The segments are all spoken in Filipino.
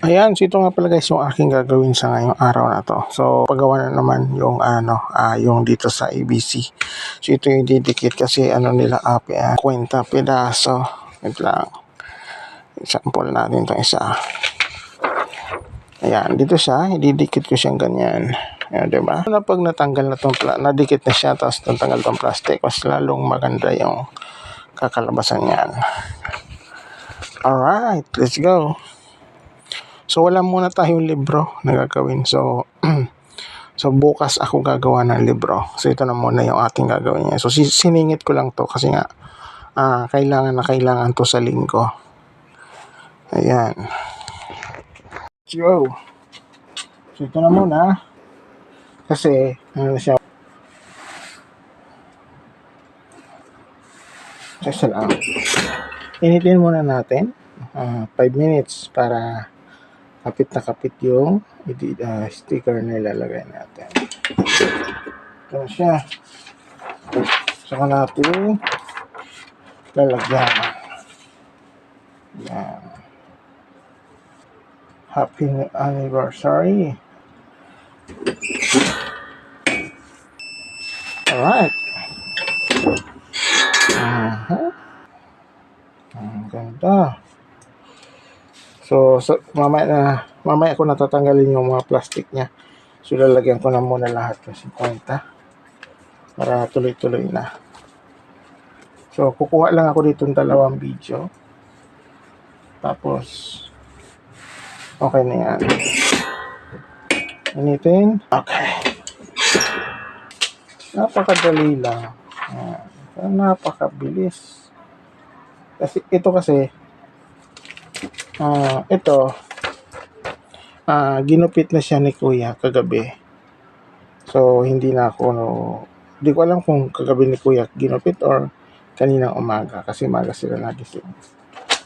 Ayan, so ito nga pala guys yung aking gagawin sa ngayong araw na to. So, paggawa na naman yung yung dito sa ABC. So, ito yung didikit kasi nila kwenta pedaso. Wait lang. Example natin itong isa. Ayan, dito siya, ididikit ko siyang ganyan. Ayan, diba? Na pag natanggal na itong nadikit na siya, tapos natanggal itong plastic, mas lalong maganda yung kakalabasan niyan. Alright, let's go. So, wala muna tayong libro na gagawin. So, so bukas ako gagawa ng libro. So, ito na muna yung ating gagawin niya. So, siningit ko lang to kasi nga, kailangan to sa linggo. Ayan. Let's go. So, ito na muna. Kasi, siya. Kasi lang. Initin muna natin. 5 minutes para kapit na kapit yung sticker na ilalagay natin. Ito siya. Saka natin lalagyan. Yan. Happy anniversary. Alright. Ang ganda. So mamaya ko natatanggalin yung mga plastic niya. So lalagyan ko na muna lahat ng 50 para tuloy-tuloy na. So kukuha lang ako dito ng 2 video. Tapos okay na yan. Initin. Okay. Napakadali lang. Napakabilis. Kasi ginupit na siya ni Kuya kagabi. So hindi ko alam kung kagabi ni Kuya ginupit or kaninang umaga kasi maga sila nagising.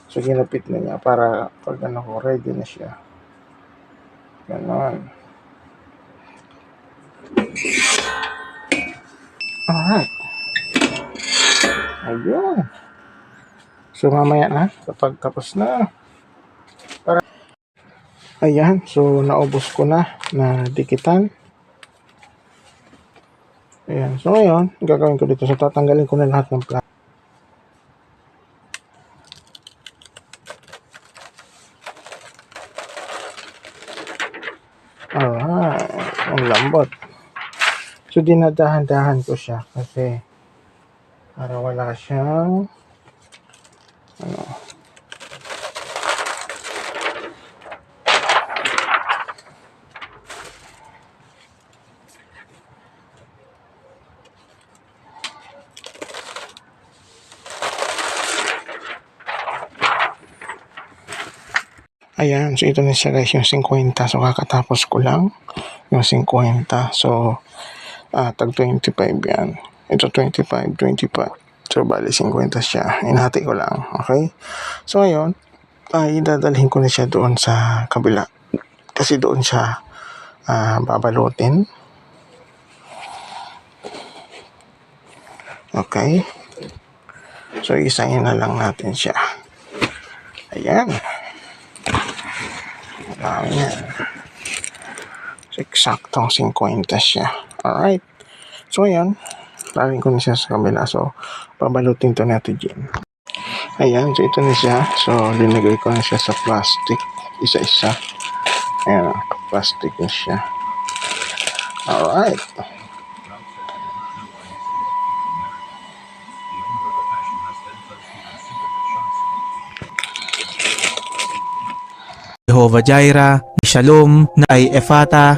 So ginupit na niya para pag ready na siya. Ganon. Alright. Ayun. So mamaya na kapag tapos na. Ayan, so naubos ko na dikitan. Ayan, so ngayon gagawin ko dito, so tatanggalin ko na lahat ng plastic. Alright, ang lambot. So dinadahan-dahan ko siya kasi para wala siyang ayan, so ito na siya guys, yung 50. So kakatapos ko lang yung 50. So tag 25 yan. Ito 25. So bali 50 siya. Inhati ko lang. Okay? So ngayon, idadalhin ko na siya doon sa kabila. Kasi doon siya babalutin. Okay? So isahin na lang natin siya. Ayan. Ayan. So eksaktong 50 siya. Alright. So ayan. Lalagyan ko na siya sa kabila. So babalutin to natin dyan. Ayan. So ito na siya. So linagay ko na siya sa plastic. Isa-isa. Ayan. Plastic na siya. Alright. Jehovah Jireh, Shalom, Nay Efata,